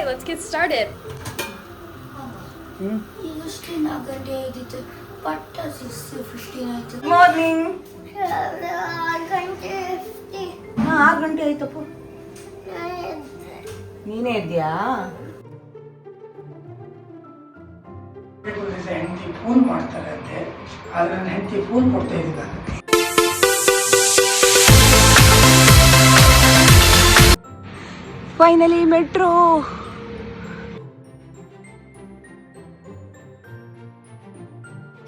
let's get started. Morning 6 ಗಂಟೆ ಆಯ್ತಪ್ಪ. ನೀನೇ ಇದ್ಯಾ? ಹೆಂಡತಿ ಫೋನ್ ಮಾಡ್ತಾರೆ ಅಂತೆ, ಆದ್ರೆ ನನ್ನ ಹೆಂಡತಿ ಫೋನ್ ಕೊಡ್ತಾ ಇದ್ದಿಲ್ಲ. Finally metro.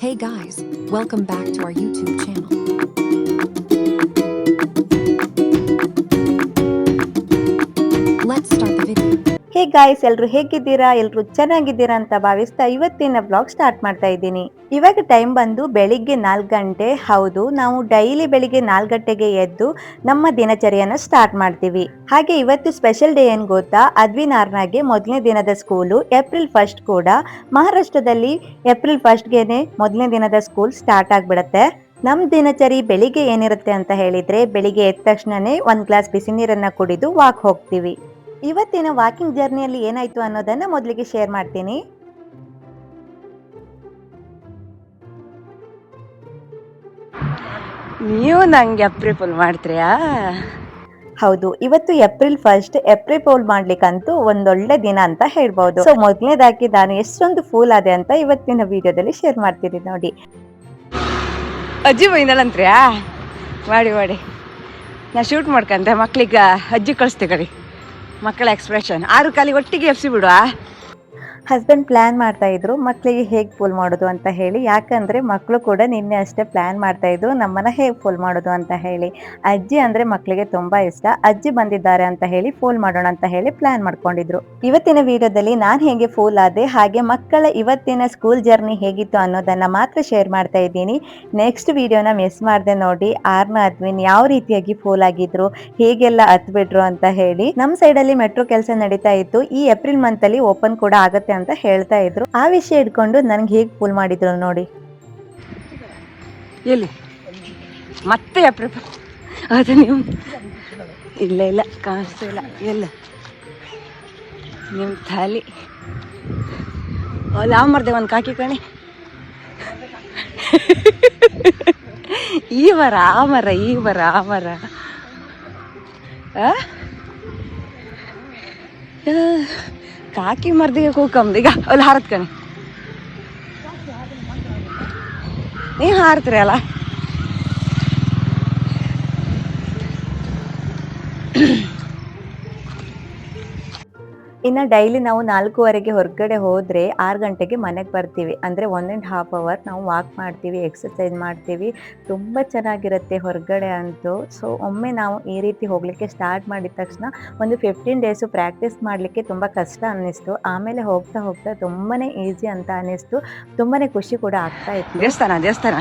Hey guys, welcome back to our YouTube channel. Let's start the video. Hey guys, ಎಲ್ರು ಹೇಗಿದ್ದೀರಾ? ಎಲ್ರು ಚೆನ್ನಾಗಿದ್ದೀರಾ ಅಂತ ಭಾವಿಸ್ತಾ ಇವತ್ತಿನ ಬ್ಲಾಗ್ ಸ್ಟಾರ್ಟ್ ಮಾಡ್ತಾ ಇದ್ದೀನಿ. ಇವಾಗ ಟೈಮ್ ಬಂದು ಬೆಳಿಗ್ಗೆ 4 ಗಂಟೆ. ಹೌದು, ನಾವು ಡೈಲಿ ಬೆಳಿಗ್ಗೆ 4 ಗಂಟೆಗೆ ಎದ್ದು ನಮ್ಮ ದಿನಚರಿಯನ್ನು ಸ್ಟಾರ್ಟ್ ಮಾಡ್ತೀವಿ. ಹಾಗೆ ಇವತ್ತು ಸ್ಪೆಷಲ್ ಡೇ ಏನು ಗೊತ್ತಾ? ಅದ್ವಿನ್ ಆರ್ನಾಗೆ ಮೊದಲನೇ ದಿನದ ಸ್ಕೂಲು ಏಪ್ರಿಲ್ 1 ಕೂಡ. ಮಹಾರಾಷ್ಟ್ರದಲ್ಲಿ ಏಪ್ರಿಲ್ 1ಗೆನೆ ಮೊದಲನೇ ದಿನದ ಸ್ಕೂಲ್ ಸ್ಟಾರ್ಟ್ ಆಗಿಬಿಡುತ್ತೆ. ನಮ್ಮ ದಿನಚರಿ ಬೆಳಿಗ್ಗೆ ಏನಿರುತ್ತೆ ಅಂತ ಹೇಳಿದ್ರೆ, ಬೆಳಿಗ್ಗೆ ಎದ್ದ ತಕ್ಷಣನೇ 1 ಗ್ಲಾಸ್ ಬಿಸಿ ನೀರನ್ನು ಕುಡಿದು ವಾಕ್ ಹೋಗ್ತೀವಿ. ಇವತ್ತಿನ ವಾಕಿಂಗ್ ಜರ್ನಿಯಲ್ಲಿ ಏನಾಯ್ತು ಅನ್ನೋದನ್ನ ಮೊದಲಿಗೆ ಶೇರ್ ಮಾಡ್ತೀನಿ. ನೀವು ನಂಗೆ ಅಪ್ರಿಪಲ್ ಮಾಡ್ತೀರಾ? ಹೌದು, ಇವತ್ತು ಏಪ್ರಿಲ್ 1, ಏಪ್ರಿಲ್ ಫೂಲ್ ಮಾಡ್ಲಿಕ್ಕಂತೂ ಒಂದೊಳ್ಳೆ ದಿನ ಅಂತ ಹೇಳ್ಬಹುದು. ಸೊ ಮೊದಲನೇದಾಗಿ ನಾನು ಎಷ್ಟೊಂದು ಫೂಲ್ ಆದೆ ಅಂತ ಇವತ್ತಿನ ವಿಡಿಯೋದಲ್ಲಿ ಶೇರ್ ಮಾಡ್ತೀನಿ ನೋಡಿ. ಅಜ್ಜಿ ಬೈನಲ್ಲಂತ್ರ್ಯಾ? ಮಾಡಿ ನಾ ಶೂಟ್ ಮಾಡ್ಕಂತೆ ಮಕ್ಳಿಗೆ ಅಜ್ಜಿ ಕಳಿಸ್ತೆ ಕಡಿ. ಮಕ್ಕಳ ಎಕ್ಸ್ಪ್ರೆಷನ್ 6 ಕಾಲಿಗೆ ಒಟ್ಟಿಗೆ ಎಫ್ಸಿ ಬಿಡುವ. ಹಸ್ಬೆಂಡ್ ಪ್ಲಾನ್ ಮಾಡ್ತಾ ಇದ್ರು ಮಕ್ಕಳಿಗೆ ಹೇಗೆ ಫೂಲ್ ಮಾಡೋದು ಅಂತ ಹೇಳಿ. ಯಾಕಂದ್ರೆ ಮಕ್ಕಳು ಕೂಡ ನಿನ್ನೆ ಅಷ್ಟೇ ಪ್ಲಾನ್ ಮಾಡ್ತಾ ಇದ್ರು ನಮ್ಮನ್ನ ಹೇಗೆ ಫೂಲ್ ಮಾಡೋದು ಅಂತ ಹೇಳಿ. ಅಜ್ಜಿ ಅಂದ್ರೆ ಮಕ್ಕಳಿಗೆ ತುಂಬಾ ಇಷ್ಟ. ಅಜ್ಜಿ ಬಂದಿದ್ದಾರೆ ಅಂತ ಹೇಳಿ ಫೂಲ್ ಮಾಡೋಣ ಅಂತ ಹೇಳಿ ಪ್ಲಾನ್ ಮಾಡ್ಕೊಂಡಿದ್ರು. ಇವತ್ತಿನ ವಿಡಿಯೋದಲ್ಲಿ ನಾನು ಹೇಗೆ ಫೂಲ್ ಆದೆ, ಹಾಗೆ ಮಕ್ಕಳ ಇವತ್ತಿನ ಸ್ಕೂಲ್ ಜರ್ನಿ ಹೇಗಿತ್ತು ಅನ್ನೋದನ್ನ ಮಾತ್ರ ಶೇರ್ ಮಾಡ್ತಾ ಇದ್ದೀನಿ. ನೆಕ್ಸ್ಟ್ ವಿಡಿಯೋನ ಮಿಸ್ ಮಾಡದೆ ನೋಡಿ. ಆರ್ನ ಅದ್ವಿನ್ ಯಾವ ರೀತಿಯಾಗಿ ಫೂಲ್ ಆಗಿದ್ರು, ಹೇಗೆಲ್ಲ ಹತ್ಬಿಟ್ರು ಅಂತ ಹೇಳಿ. ನಮ್ಮ ಸೈಡ್ ಅಲ್ಲಿ ಮೆಟ್ರೋ ಕೆಲಸ ನಡೀತಾ ಇತ್ತು. ಈ ಏಪ್ರಿಲ್ ಮಂತ್ ಅಲ್ಲಿ ಓಪನ್ ಕೂಡ ಆಗತ್ತೆ ಅಂತ ಹೇಳ್ತಾ ಇದ್ರು. ಆ ವಿಷಯ ಇಟ್ಕೊಂಡು ನನ್ಗೆ ಹೇಗೆ ಫೂಲ್ ಮಾಡಿದ್ರು ನೋಡಿ. ಎಲ್ಲಿ ಮತ್ತೆ ಅಪ್ರಿಪಲ್ ಅದು ನೀವು? ಇಲ್ಲ ಕಾಣಿಸ್ತಾ ಇಲ್ಲ. ಎಲ್ಲ ನಿಮ್ಮ ಥಾಲಿ ಅಲ್ಲಿ ಯಾವ ಮರ್ದೆ ಒಂದು ಕಾಕಿ ಕಣಿ. ಈ ಮರ ಕಾಕಿ ಮರ್ದಿಗೆ ಕೂಕಂಬ್ದು. ಈಗ ಅಲ್ಲಿ ಹಾರತ್ ಕಣಿ. ನೀವು ಹಾರ್ತೀರಿ ಅಲ್ಲ? ಇನ್ನು ಡೈಲಿ ನಾವು 4:15ಗೆ ಹೊರಗಡೆ ಹೋದರೆ 6 ಗಂಟೆಗೆ ಮನೆಗೆ ಬರ್ತೀವಿ. ಅಂದರೆ 1.5 ಅವರ್ ನಾವು ವಾಕ್ ಮಾಡ್ತೀವಿ, ಎಕ್ಸಸೈಸ್ ಮಾಡ್ತೀವಿ. ತುಂಬ ಚೆನ್ನಾಗಿರುತ್ತೆ ಹೊರಗಡೆ ಅಂತೂ. ಸೊ ಒಮ್ಮೆ ನಾವು ಈ ರೀತಿ ಹೋಗಲಿಕ್ಕೆ ಸ್ಟಾರ್ಟ್ ಮಾಡಿದ ತಕ್ಷಣ ಒಂದು 15 ಡೇಸು ಪ್ರಾಕ್ಟೀಸ್ ಮಾಡಲಿಕ್ಕೆ ತುಂಬ ಕಷ್ಟ ಅನ್ನಿಸ್ತು. ಆಮೇಲೆ ಹೋಗ್ತಾ ತುಂಬಾ ಈಸಿ ಅಂತ ಅನ್ನಿಸ್ತು. ತುಂಬಾ ಖುಷಿ ಕೂಡ ಆಗ್ತಾ ಇತ್ತು. ದೇವಸ್ಥಾನ ದರ್ಶನ.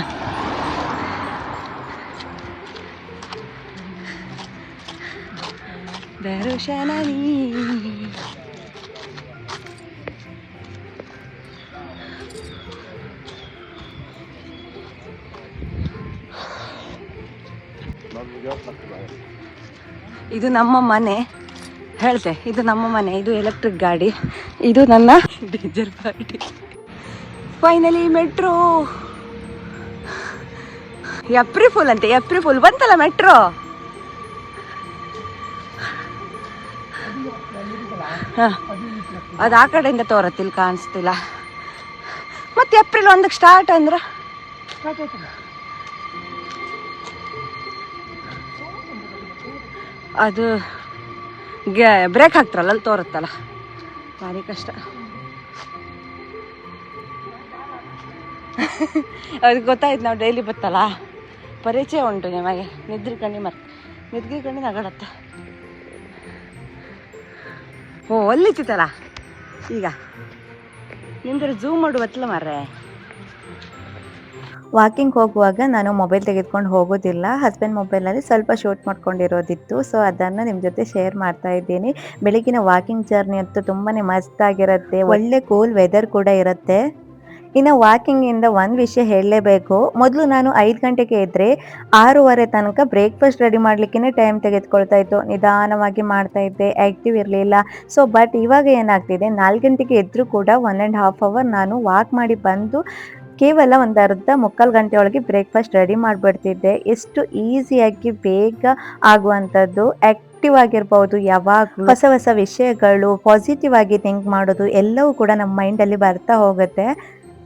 ಇದು ನಮ್ಮ ಮನೆ ಹೇಳ್ತೆ. ಇದು ನಮ್ಮ ಮನೆ. ಇದು ಎಲೆಕ್ಟ್ರಿಕ್ ಗಾಡಿ. ಇದು ನನ್ನ danger party. Finally metro. April full ಅಂತೆ. ಏಪ್ರಿಲ್ ಫುಲ್ ಬಂತಲ್ಲ ಮೆಟ್ರೋ. ಅದು ಆ ಕಡೆಯಿಂದ ತೋರತ್ತಿಲ್ಲ, ಕಾಣಿಸ್ತಿಲ್ಲ. ಮತ್ತೆ ಏಪ್ರಿಲ್ 1ಕ್ಕೆ ಸ್ಟಾರ್ಟ್ ಅಂದ್ರೆ ಅದು ಬ್ರೇಕ್ ಹಾಕ್ತಾರಲ್ಲ, ಅಲ್ಲಿ ತೋರುತ್ತಲ್ಲ. ಭಾರಿ ಕಷ್ಟ. ಅದು ಗೊತ್ತಾಯ್ತು, ನಾವು ಡೈಲಿ ಬತ್ತಲ್ಲ, ಪರಿಚಯ ಉಂಟು ನಿಮಗೆ. ನಿದ್ರಿ ಕಣ್ಣಿ ನಗಡತ್ತ. ಓ ಅಲ್ಲಿತ್ತಲ್ಲ. ಈಗ ನಿಂದ್ರೆ ಝೂಮ್ ಮಾಡುವತ್ತಲ್ಲ ಮಾರ್ರೆ. ವಾಕಿಂಗ್ ಹೋಗುವಾಗ ನಾನು ಮೊಬೈಲ್ ತೆಗೆದುಕೊಂಡು ಹೋಗೋದಿಲ್ಲ. ಹಸ್ಬೆಂಡ್ ಮೊಬೈಲಲ್ಲಿ ಸ್ವಲ್ಪ ಶೂಟ್ ಮಾಡ್ಕೊಂಡಿರೋದಿತ್ತು. ಸೊ ಅದನ್ನು ನಿಮ್ಮ ಜೊತೆ ಶೇರ್ ಮಾಡ್ತಾ ಇದ್ದೀನಿ. ಬೆಳಗಿನ ವಾಕಿಂಗ್ ಜರ್ನಿ ಅಂತೂ ತುಂಬಾ ಮಸ್ತಾಗಿರುತ್ತೆ. ಒಳ್ಳೆ ಕೂಲ್ ವೆದರ್ ಕೂಡ ಇರುತ್ತೆ. ಇನ್ನು ವಾಕಿಂಗಿಂದ ಒಂದು ವಿಷಯ ಹೇಳಲೇಬೇಕು. ಮೊದಲು ನಾನು 5 ಗಂಟೆಗೆ ಎದ್ದರೆ 6:30 ತನಕ ಬ್ರೇಕ್ಫಾಸ್ಟ್ ರೆಡಿ ಮಾಡಲಿಕ್ಕೇ ಟೈಮ್ ತೆಗೆದುಕೊಳ್ತಾ ಇತ್ತು. ನಿಧಾನವಾಗಿ ಮಾಡ್ತಾ ಇದ್ದೆ, ಆ್ಯಕ್ಟಿವ್ ಇರಲಿಲ್ಲ. ಬಟ್ ಇವಾಗ ಏನಾಗ್ತಿದೆ, 4 ಗಂಟೆಗೆ ಎದ್ದರೂ ಕೂಡ 1.5 ಅವರ್ ನಾನು ವಾಕ್ ಮಾಡಿ ಬಂದು ಕೇವಲ ಒಂದು ಅರ್ಧ ಮುಕ್ಕಾಲು ಗಂಟೆ ಒಳಗೆ ಬ್ರೇಕ್ಫಾಸ್ಟ್ ರೆಡಿ ಮಾಡಿಬಿಡ್ತಿದ್ದೆ. ಎಷ್ಟು ಈಸಿಯಾಗಿ ಬೇಗ ಆಗುವಂಥದ್ದು. ಆಕ್ಟಿವ್ ಆಗಿರ್ಬೋದು, ಯಾವಾಗಲೂ ಹೊಸ ಹೊಸ ವಿಷಯಗಳು, ಪಾಸಿಟಿವ್ ಆಗಿ ಥಿಂಕ್ ಮಾಡೋದು ಎಲ್ಲವೂ ಕೂಡ ನಮ್ಮ ಮೈಂಡಲ್ಲಿ ಬರ್ತಾ ಹೋಗುತ್ತೆ.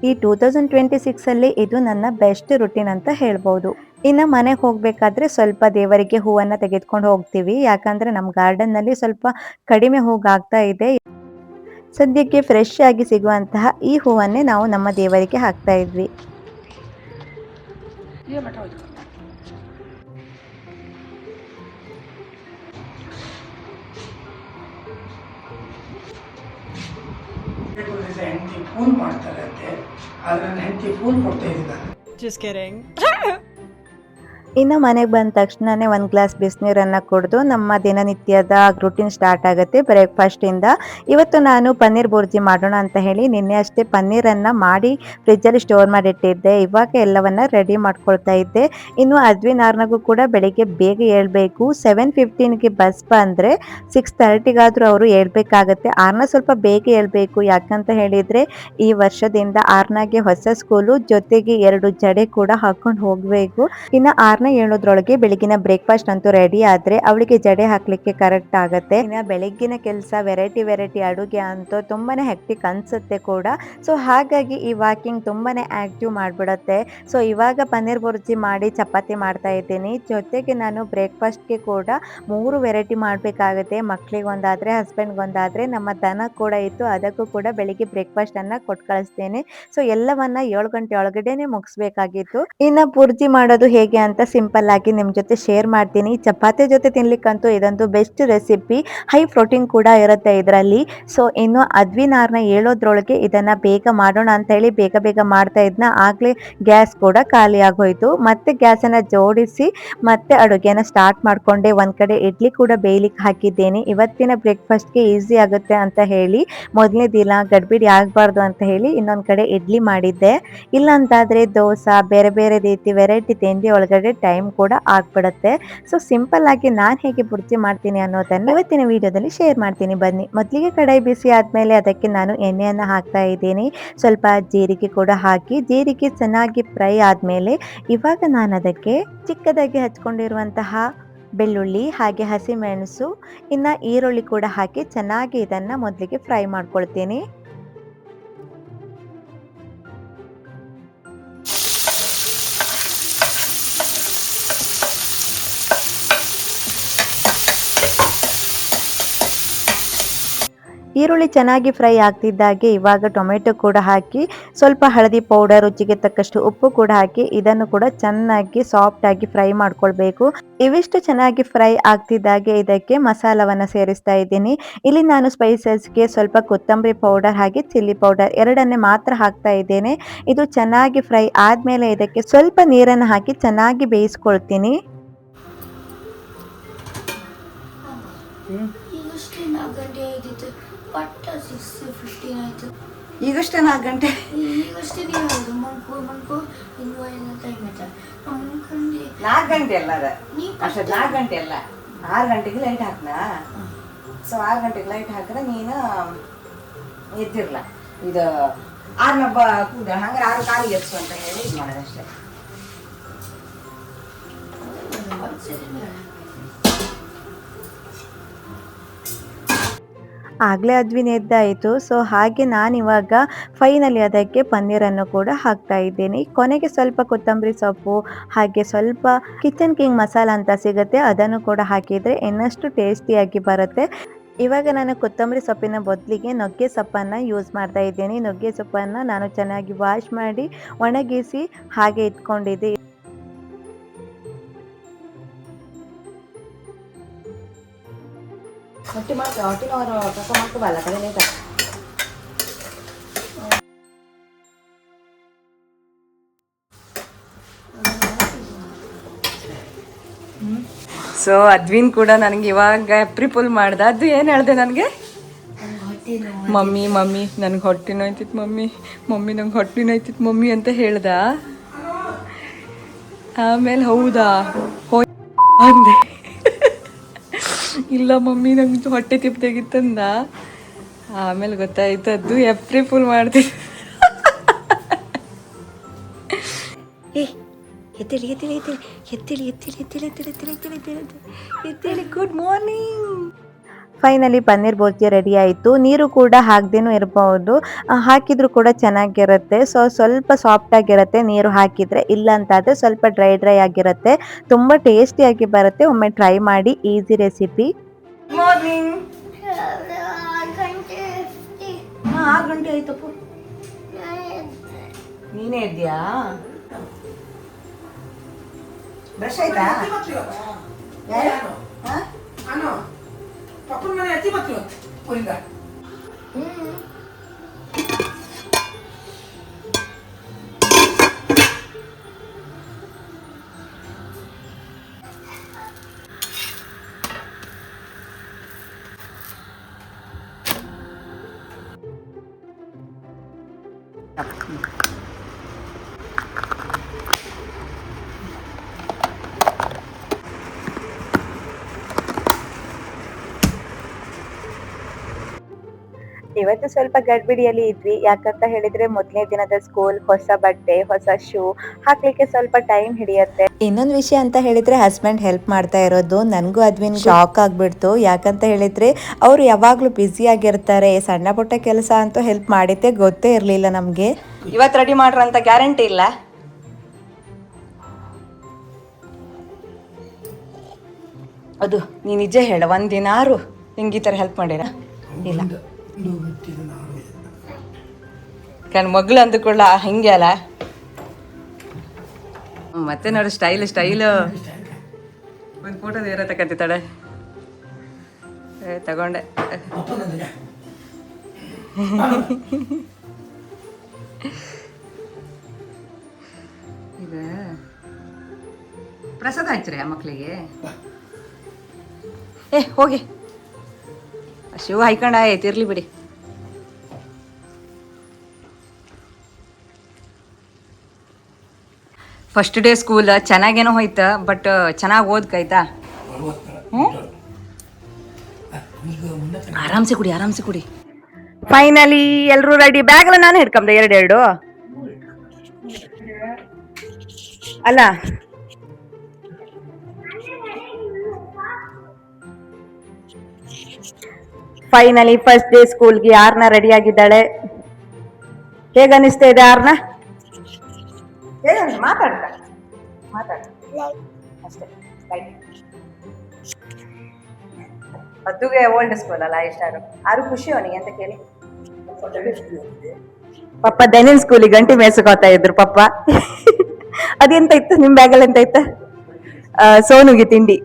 ಈ 2026ಅಲ್ಲಿ ಇದು ನನ್ನ ಬೆಸ್ಟ್ ರುಟೀನ್ ಅಂತ ಹೇಳ್ಬೋದು. ಇನ್ನು ಮನೆಗೆ ಹೋಗಬೇಕಾದ್ರೆ ಸ್ವಲ್ಪ ದೇವರಿಗೆ ಹೂವನ್ನು ತೆಗೆದುಕೊಂಡು ಹೋಗ್ತೀವಿ. ಯಾಕಂದರೆ ನಮ್ಮ ಗಾರ್ಡನ್ನಲ್ಲಿ ಸ್ವಲ್ಪ ಕಡಿಮೆ ಹೂಗಾಗ್ತಾ ಇದೆ. ಸದ್ಯಕ್ಕೆ ಫ್ರೆಶ್ ಆಗಿ ಸಿಗುವಂತಹ ಈ ಹೂವನ್ನೇ ನಾವು ನಮ್ಮ ದೇವರಿಗೆ ಹಾಕ್ತಾ ಇದ್ವಿ. ಹೆಂಡತಿ ಫೋನ್ ಮಾಡ್ತಾರಂತೆ, ಆದ್ರೆ ನನ್ನ ಹೆಂಡತಿ ಫೋನ್ ಕೊಡ್ತಾ ಇದ್ದಿಲ್ಲ. ಇನ್ನು ಮನೆಗೆ ಬಂದ ತಕ್ಷಣವೇ ಒಂದು ಗ್ಲಾಸ್ ಬಿಸಿನೀರನ್ನು ಕುಡಿದು ನಮ್ಮ ದಿನನಿತ್ಯದ ರೂಟೀನ್ ಸ್ಟಾರ್ಟ್ ಆಗುತ್ತೆ ಬ್ರೇಕ್ಫಾಸ್ಟಿಂದ. ಇವತ್ತು ನಾನು ಪನ್ನೀರ್ ಬುರ್ಜಿ ಮಾಡೋಣ ಅಂತ ಹೇಳಿ ನಿನ್ನೆ ಅಷ್ಟೇ ಪನ್ನೀರನ್ನು ಮಾಡಿ ಫ್ರಿಜ್ಜಲ್ಲಿ ಸ್ಟೋರ್ ಮಾಡಿಟ್ಟಿದ್ದೆ. ಇವಾಗ ಎಲ್ಲವನ್ನು ರೆಡಿ ಮಾಡ್ಕೊಳ್ತಾ ಇದ್ದೆ. ಇನ್ನು ಅದ್ವಿನಾರ್ನಗೂ ಕೂಡ ಬೆಳಿಗ್ಗೆ ಬೇಗ ಏಳಬೇಕು. 7:15ಗೆ ಬಸ್ ಬಂದರೆ 6:30ಗಾದರೂ ಅವರು ಏಳಬೇಕಾಗತ್ತೆ. ಆರ್ನ ಸ್ವಲ್ಪ ಬೇಗ ಏಳಬೇಕು. ಯಾಕಂತ ಹೇಳಿದರೆ ಈ ವರ್ಷದಿಂದ ಆರ್ನಾಗೆ ಹೊಸ ಸ್ಕೂಲು, ಜೊತೆಗೆ 2 ಜಡೆ ಕೂಡ ಹಾಕ್ಕೊಂಡು ಹೋಗಬೇಕು. ಇನ್ನು ಹೇಳೋದ್ರೊಳಗೆ ಬೆಳಗಿನ ಬ್ರೇಕ್ಫಾಸ್ಟ್ ಅಂತೂ ರೆಡಿ ಆದರೆ ಅವಳಿಗೆ ಜಡೆ ಹಾಕ್ಲಿಕ್ಕೆ ಕರೆಕ್ಟ್ ಆಗುತ್ತೆ. ಇನ್ನು ಬೆಳಗ್ಗಿನ ಕೆಲಸ ವೆರೈಟಿ ಅಡುಗೆ ಅಂತೂ ತುಂಬಾನೇ ಹೆಕ್ಟಿಕ್ ಅನ್ಸುತ್ತೆ ಕೂಡ. ಹಾಗಾಗಿ ಈ ವಾಕಿಂಗ್ ತುಂಬಾನೇ ಆಕ್ಟಿವ್ ಮಾಡಿಬಿಡುತ್ತೆ. ಇವಾಗ ಪನ್ನೀರ್ ಬುರ್ಜಿ ಮಾಡಿ ಚಪಾತಿ ಮಾಡ್ತಾ ಇದ್ದೀನಿ. ಜೊತೆಗೆ ನಾನು ಬ್ರೇಕ್ಫಾಸ್ಟ್ಗೆ ಕೂಡ 3 ವೆರೈಟಿ ಮಾಡಬೇಕಾಗುತ್ತೆ. ಮಕ್ಕಳಿಗೊಂದಾದರೆ, ಹಸ್ಬೆಂಡ್ಗೊಂದಾದರೆ, ನಮ್ಮ ದನ ಕೂಡ ಇತ್ತು, ಅದಕ್ಕೂ ಕೂಡ ಬೆಳಿಗ್ಗೆ ಬ್ರೇಕ್ಫಾಸ್ಟನ್ನು ಕೊಟ್ಟು ಕಳಿಸ್ತೇನೆ. ಎಲ್ಲವನ್ನ 7 ಗಂಟೆ ಒಳಗಡೆನೆ ಮುಗಿಸ್ಬೇಕಾಗಿತ್ತು. ಇನ್ನು ಬುರ್ಜಿ ಮಾಡೋದು ಹೇಗೆ ಅಂತ ಸಿಂಪಲ್ ಆಗಿ ನಿಮ್ಮ ಜೊತೆ ಶೇರ್ ಮಾಡ್ತೀನಿ. ಚಪಾತಿ ಜೊತೆ ತಿನ್ಲಿಕ್ಕಂತೂ ಇದಂತೂ ಬೆಸ್ಟ್ ರೆಸಿಪಿ. ಹೈ ಪ್ರೋಟೀನ್ ಕೂಡ ಇರುತ್ತೆ ಇದರಲ್ಲಿ. ಇನ್ನು ಅದ್ವಿನಾರ್ನ ಹೇಳೋದ್ರೊಳಗೆ ಇದನ್ನು ಬೇಗ ಮಾಡೋಣ ಅಂತ ಹೇಳಿ ಬೇಗ ಮಾಡ್ತಾ ಇದ್ನ. ಆಗಲೇ ಗ್ಯಾಸ್ ಕೂಡ ಖಾಲಿ ಆಗೋಯ್ತು. ಮತ್ತೆ ಗ್ಯಾಸನ್ನು ಜೋಡಿಸಿ ಮತ್ತೆ ಅಡುಗೆನ ಸ್ಟಾರ್ಟ್ ಮಾಡಿಕೊಂಡೆ. ಒಂದು ಕಡೆ ಇಡ್ಲಿ ಕೂಡ ಬೇಯಲಿಕ್ಕೆ ಹಾಕಿದ್ದೇನೆ. ಇವತ್ತಿನ ಬ್ರೇಕ್ಫಾಸ್ಟ್ಗೆ ಈಸಿ ಆಗುತ್ತೆ ಅಂತ ಹೇಳಿ ಮೊದಲನೇ ದಿನ ಗಡ್ಬಿಡಿ ಆಗಬಾರ್ದು ಅಂತ ಹೇಳಿ ಇನ್ನೊಂದು ಕಡೆ ಇಡ್ಲಿ ಮಾಡಿದ್ದೆ. ಇಲ್ಲ ಅಂತಾದರೆ ದೋಸೆ, ಬೇರೆ ಬೇರೆ ರೀತಿ ವೆರೈಟಿ ತಿಂಡಿ ಒಳಗಡೆ ಟೈಮ್ ಕೂಡ ಆಗ್ಬಿಡುತ್ತೆ. ಸಿಂಪಲ್ ಆಗಿ ನಾನು ಹೇಗೆ ಬುರ್ಜಿ ಮಾಡ್ತೀನಿ ಅನ್ನೋದನ್ನು ಇವತ್ತಿನ ವಿಡಿಯೋದಲ್ಲಿ ಶೇರ್ ಮಾಡ್ತೀನಿ. ಬನ್ನಿ. ಮೊದಲಿಗೆ ಕಡಾಯಿ ಬಿಸಿ ಆದಮೇಲೆ ಅದಕ್ಕೆ ನಾನು ಎಣ್ಣೆಯನ್ನು ಹಾಕ್ತಾ ಇದ್ದೀನಿ. ಸ್ವಲ್ಪ ಜೀರಿಗೆ ಕೂಡ ಹಾಕಿ, ಜೀರಿಗೆ ಚೆನ್ನಾಗಿ ಫ್ರೈ ಆದಮೇಲೆ ಇವಾಗ ನಾನು ಅದಕ್ಕೆ ಚಿಕ್ಕದಾಗಿ ಹಚ್ಕೊಂಡಿರುವಂತಹ ಬೆಳ್ಳುಳ್ಳಿ, ಹಾಗೆ ಹಸಿಮೆಣಸು, ಇನ್ನು ಈರುಳ್ಳಿ ಕೂಡ ಹಾಕಿ ಚೆನ್ನಾಗಿ ಇದನ್ನು ಮೊದಲಿಗೆ ಫ್ರೈ ಮಾಡ್ಕೊಳ್ತೀನಿ. ಈರುಳ್ಳಿ ಚೆನ್ನಾಗಿ ಫ್ರೈ ಆಗ್ತಿದ್ದಾಗೆ ಇವಾಗ ಟೊಮೆಟೊ ಕೂಡ ಹಾಕಿ, ಸ್ವಲ್ಪ ಹಳದಿ ಪೌಡರ್, ರುಚಿಗೆ ತಕ್ಕಷ್ಟು ಉಪ್ಪು ಕೂಡ ಹಾಕಿ ಇದನ್ನು ಕೂಡ ಚೆನ್ನಾಗಿ ಸಾಫ್ಟ್ ಆಗಿ ಫ್ರೈ ಮಾಡ್ಕೊಳ್ಬೇಕು. ಇವಿಷ್ಟು ಚೆನ್ನಾಗಿ ಫ್ರೈ ಆಗ್ತಿದ್ದಾಗೆ ಇದಕ್ಕೆ ಮಸಾಲವನ್ನು ಸೇರಿಸ್ತಾ ಇದ್ದೀನಿ. ಇಲ್ಲಿ ನಾನು ಸ್ಪೈಸಸ್ಗೆ ಸ್ವಲ್ಪ ಕೊತ್ತಂಬರಿ ಪೌಡರ್ ಹಾಗೆ ಚಿಲ್ಲಿ ಪೌಡರ್ ಎರಡನ್ನೇ ಮಾತ್ರ ಹಾಕ್ತಾ ಇದ್ದೇನೆ. ಇದು ಚೆನ್ನಾಗಿ ಫ್ರೈ ಆದಮೇಲೆ ಇದಕ್ಕೆ ಸ್ವಲ್ಪ ನೀರನ್ನು ಹಾಕಿ ಚೆನ್ನಾಗಿ ಬೇಯಿಸ್ಕೊಳ್ತೀನಿ. ಈಗಷ್ಟೇ 4 ಗಂಟೆ. 4 ಗಂಟೆ ಅಲ್ಲ, ಅಷ್ಟೇ 4 ಗಂಟೆ ಅಲ್ಲ, 6 ಗಂಟೆಗೆ ಲೈಟ್ ಹಾಕ್ನಾ. 6 ಗಂಟೆಗೆ ಲೈಟ್ ಹಾಕಿದ್ರೆ ನೀನು ಎದ್ದಿರಲ್ಲ. ಇದು 6 ಕೂದ ಹಂಗಾರೆ 6 ಕಾಲಿಗೆ ಎತ್ಸು ಅಂತ ಹೇಳಿ ಇದು ಮಾಡೋದಷ್ಟೇ. ಆಗಲೇ ಅದ್ವಿನ ಎದ್ದಾಯಿತು. ಹಾಗೆ ನಾನಿವಾಗ ಫೈನಲಿ ಅದಕ್ಕೆ ಪನ್ನೀರನ್ನು ಕೂಡ ಹಾಕ್ತಾ ಇದ್ದೀನಿ. ಕೊನೆಗೆ ಸ್ವಲ್ಪ ಕೊತ್ತಂಬರಿ ಸೊಪ್ಪು ಹಾಗೆ ಸ್ವಲ್ಪ ಕಿಚನ್ ಕಿಂಗ್ ಮಸಾಲ ಅಂತ ಸಿಗುತ್ತೆ, ಅದನ್ನು ಕೂಡ ಹಾಕಿದರೆ ಇನ್ನಷ್ಟು ಟೇಸ್ಟಿಯಾಗಿ ಬರುತ್ತೆ. ಇವಾಗ ನಾನು ಕೊತ್ತಂಬರಿ ಸೊಪ್ಪಿನ ಬದಲಿಗೆ ನುಗ್ಗೆ ಸೊಪ್ಪನ್ನು ಯೂಸ್ ಮಾಡ್ತಾ ಇದ್ದೀನಿ. ನುಗ್ಗೆ ಸೊಪ್ಪನ್ನು ನಾನು ಚೆನ್ನಾಗಿ ವಾಶ್ ಮಾಡಿ ಒಣಗಿಸಿ ಹಾಗೆ ಇಟ್ಕೊಂಡಿದ್ದೆ. ಹೊಟ್ಟಿನವರು ಕಸ ಮಾಡ್ಕೋಬಲ್ಲ ಕಡೆ. ಅದ್ವಿನ್ ಕೂಡ ನನಗೆ ಇವಾಗ ಪ್ರಿಪುಲ್ ಮಾಡ್ದೆ. ಅದು ಏನು ಹೇಳಿದೆ ನನಗೆ? ಮಮ್ಮಿ ಮಮ್ಮಿ ನನಗೆ ಹೊಟ್ಟೆ ನೋಯ್ತಿತ್ತು ಮಮ್ಮಿ ಮಮ್ಮಿ ನಂಗೆ ಹೊಟ್ಟೆ ನೋಯ್ತಿತ್ತು ಮಮ್ಮಿ ಅಂತ ಹೇಳ್ದ. ಆಮೇಲೆ ಹೌದಾ ಅಂದೆ. ಇಲ್ಲ ಮಮ್ಮಿ ನಂಗೆ ಹೊಟ್ಟೆ ತಿಪ್ಪಾಗಿತ್ತಂದ. ಆಮೇಲೆ ಗೊತ್ತಾಯ್ತು ಅದು ಎಪ್ರಿ ಫುಲ್ ಮಾಡ್ತಿದ್ದೆ. ಎತ್ತೇಳಿ ಎತ್ತೇಳಿ ಎತ್ತೇಳಿ ಎತ್ತೇಳಿ ಎತ್ತೇಳಿ ಎತ್ತೇಳಿ ಎತ್ತೇಳಿ ಎತ್ತೇಳಿ ಎತ್ತೇಳಿ ಎತ್ತೇಳಿ ಎತ್ತೇಳಿ good morning. Finally paneer bhurji ready ಆಯಿತು. ನೀರು ಕೂಡ ಹಾಕ್ದೇನೂ ಇರಬಹುದು, ಹಾಕಿದ್ರು ಕೂಡ ಚೆನ್ನಾಗಿರುತ್ತೆ. ಸ್ವಲ್ಪ ಸಾಫ್ಟ್ ಆಗಿರುತ್ತೆ ನೀರು ಹಾಕಿದರೆ, ಇಲ್ಲ ಅಂತಾದರೆ ಸ್ವಲ್ಪ ಡ್ರೈ ಆಗಿರುತ್ತೆ. ತುಂಬ ಟೇಸ್ಟಿಯಾಗಿ ಬರುತ್ತೆ. ಒಮ್ಮೆ ಟ್ರೈ ಮಾಡಿ, ಈಸಿ ರೆಸಿಪಿ. ಮಾರ್ನಿಂಗ್ 6 ಗಂಟೆ ಆಯ್ತಪ್ಪ. ನೀನೇ ಇದ್ಯಾ? ಬ್ರಷ್ ಆಯ್ತಾ? ನಾನು ಪಪ್ಪನ ಮನೆ ಅಜ್ಜಿ ಬರ್ತೀವಿ ಊರಿಂದ. ಇವತ್ತು ಸ್ವಲ್ಪ ಗಡ್ಬಿಡಿಯಲ್ಲಿ ಇದ್ವಿ. ಯಾಕಂತ ಹೇಳಿದ್ರೆ ಮೊದಲನೇ ದಿನದ ಸ್ಕೂಲ್, ಹೊಸ ಬಟ್ಟೆ, ಹೊಸ ಶೂ ಹಾಕ್ಲಿಕ್ಕೆ ಸ್ವಲ್ಪ ಟೈಮ್ ಹಿಡಿಯುತ್ತೆ. ಇನ್ನೊಂದು ವಿಷಯ ಅಂತ ಹೇಳಿದ್ರೆ ಹಸ್ಬೆಂಡ್ ಹೆಲ್ಪ್ ಮಾಡ್ತಾ ಇರೋದು. ನನಗೂ ಅದ್ವಿನ್ ಶಾಕ್ ಆಗ್ಬಿಡ್ತು. ಯಾಕಂತ ಹೇಳಿದ್ರೆ ಅವರು ಯಾವಾಗ್ಲೂ ಬ್ಯುಸಿ ಆಗಿರ್ತಾರೆ. ಸಣ್ಣ ಪುಟ್ಟ ಕೆಲಸ ಅಂತೂ ಹೆಲ್ಪ್ ಮಾಡಿದ್ದೆ ಗೊತ್ತೇ ಇರಲಿಲ್ಲ ನಮಗೆ. ಇವತ್ತು ರೆಡಿ ಮಾಡ್ರ ಅಂತ ಗ್ಯಾರಂಟಿ ಇಲ್ಲ. ಅದು ನೀ ನಿಜ ಹೇಳ, ಒಂದಿನಾರು ಹಿಂಗೆ ಈ ಥರ ಹೆಲ್ಪ್ ಮಾಡಿರ ಇಲ್ಲ? ಕಣ್ ಮಗಳು ಅಂದುಕೊಳ್ಳ ಹಿಂಗೆ ಅಲ್ಲ. ಮತ್ತೆ ನೋಡು ಸ್ಟೈಲು ಒಂದು ಫೋಟೋ ಬೇರೆ ತಗಂತಿದ್ದಾಳೆ. ತಗೊಂಡೆ. ಈಗ ಪ್ರಸಾದ ಹಚ್ಚ್ರಿ ಆ ಮಕ್ಕಳಿಗೆ. ಹೋಗಿ ಶಿವ ಹೈಕೊಂಡ ಆಯ್ತು, ಇರ್ಲಿ ಬಿಡಿ. ಫಸ್ಟ್ ಡೇ ಸ್ಕೂಲ್ ಚೆನ್ನಾಗೇನೋ ಹೋಯ್ತು, ಬಟ್ ಚೆನ್ನಾಗಿ ಓದ್ಕಾಯ್ತಾ? ಆರಾಮ್ಸೆ ಕುಡಿ. ಫೈನಲಿ ಎಲ್ಲರೂ ರೆಡಿ. ಬ್ಯಾಗ್ ಎಲ್ಲ ನಾನು ಹಿಡ್ಕೊಂಡೆ 2 ಅಲ್ಲ. ಫೈನಲಿ ಫಸ್ಟ್ ಡೇ ಸ್ಕೂಲ್ಗೆ ಆರ್ನ ರೆಡಿ ಆಗಿದ್ದಾಳೆ. ಹೇಗ ಅನಿಸ್ತಾ ಇದೆ ಆರ್ನ? ಮಾತಾಡ ಅಷ್ಟೇ. ಅದುಗೆ ಓಲ್ಡ್ ಸ್ಕೂಲ್ ಅಲ್ಲ, ಇಷ್ಟಾರು ಆರು ಖುಷಿ ಅವನಿಗೆ ಅಂತ ಕೇಳಿ. ಪಪ್ಪ ದೈನಿನ್ ಸ್ಕೂಲಿಗೆ ಗಂಟಿ ಮೇಯ್ಸ್ಕೊತಾ ಇದ್ರು ಪಪ್ಪ. ಅದೆಂತ ಇತ್ತು ನಿಮ್ಮ ಬ್ಯಾಗಲ್ಲಿ? ಎಂತ ಇತ್ತು? ಸೋನುಗೆ ತಿಂಡಿ.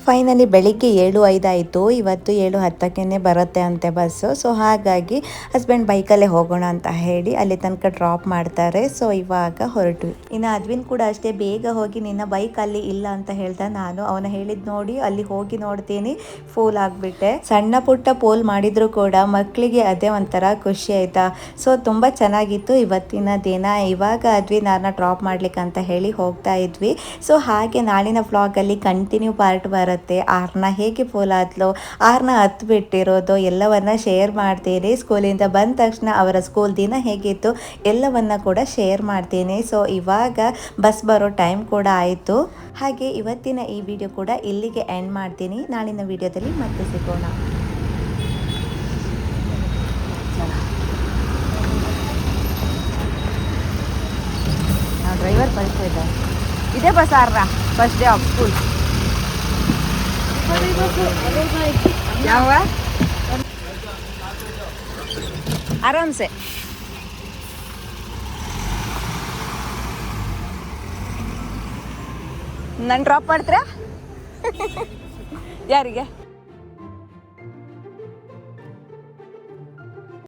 ಫೈನಲಿ ಬೆಳಿಗ್ಗೆ 7:05 ಆಯಿತು. ಇವತ್ತು 7:10ಕ್ಕೆ ಬರುತ್ತೆ ಅಂತೆ ಬಸ್ಸು. ಸೊ ಹಾಗಾಗಿ ಹಸ್ಬೆಂಡ್ ಬೈಕಲ್ಲೇ ಹೋಗೋಣ ಅಂತ ಹೇಳಿ ಅಲ್ಲಿ ತನಕ ಡ್ರಾಪ್ ಮಾಡ್ತಾರೆ. ಸೊ ಇವಾಗ ಹೊರಟು. ಇನ್ನು ಅದ್ವಿನ್ ಕೂಡ ಅಷ್ಟೇ, ಬೇಗ ಹೋಗಿ ನಿನ್ನ ಬೈಕ್ ಅಲ್ಲಿ ಇಲ್ಲ ಅಂತ ಹೇಳ್ದ. ನಾನು ಅವನ ಹೇಳಿದ್ ನೋಡಿ ಅಲ್ಲಿ ಹೋಗಿ ನೋಡ್ತೀನಿ, ಫೂಲ್ ಆಗಿಬಿಟ್ಟೆ. ಸಣ್ಣ ಪುಟ್ಟ ಪೋಲ್ ಮಾಡಿದ್ರು ಕೂಡ ಮಕ್ಕಳಿಗೆ ಅದೇ ಒಂಥರ ಖುಷಿ ಆಯ್ತಾ. ಸೊ ತುಂಬ ಚೆನ್ನಾಗಿತ್ತು ಇವತ್ತಿನ ದಿನ. ಇವಾಗ ಅದ್ವಿನ್ ನಾನು ಡ್ರಾಪ್ ಮಾಡ್ಲಿಕ್ಕೆ ಅಂತ ಹೇಳಿ ಹೋಗ್ತಾ ಇದ್ವಿ. ಸೊ ಹಾಗೆ ನಾಳಿನ ವ್ಲಾಗಲ್ಲಿ ಕಂಟಿನ್ಯೂ ಪಾರ್ಟ್ ಬರುತ್ತೆ. ಆರ್ನ ಹೇಗೆ ಫೋಲ್ ಆದ್ಲು, ಆರ್ನ ಹತ್ತು ಬಿಟ್ಟಿರೋದು ಎಲ್ಲವನ್ನ ಶೇರ್ ಮಾಡ್ತೀನಿ. ಸ್ಕೂಲಿಂದ ಬಂದ ತಕ್ಷಣ ಅವರ ಸ್ಕೂಲ್ ದಿನ ಹೇಗಿತ್ತು ಎಲ್ಲವನ್ನ ಕೂಡ ಶೇರ್ ಮಾಡ್ತೀನಿ. ಸೊ ಇವಾಗ ಬಸ್ ಬರೋ ಟೈಮ್ ಕೂಡ ಆಯಿತು. ಹಾಗೆ ಇವತ್ತಿನ ಈ ವಿಡಿಯೋ ಕೂಡ ಇಲ್ಲಿಗೆ ಎಂಡ್ ಮಾಡ್ತೀನಿ. ನಾಳಿನ ವಿಡಿಯೋದಲ್ಲಿ ಮತ್ತೆ ಸಿಗೋಣ. ಡ್ರೈವರ್ ಕಳಿಸ್ತಾ ಇದ್ದಾರೆ. ಇದೇ ಬಸ್ ಆರ್ನ ಫಸ್ಟ್ ಡೇ ಆಫ್ ಸ್ಕೂಲ್. ಯಾವ ಆರಾಮ್ಸೆ ನಾನು ಡ್ರಾಪ್ ಮಾಡ್ತೀರಾ? ಯಾರಿಗೆ?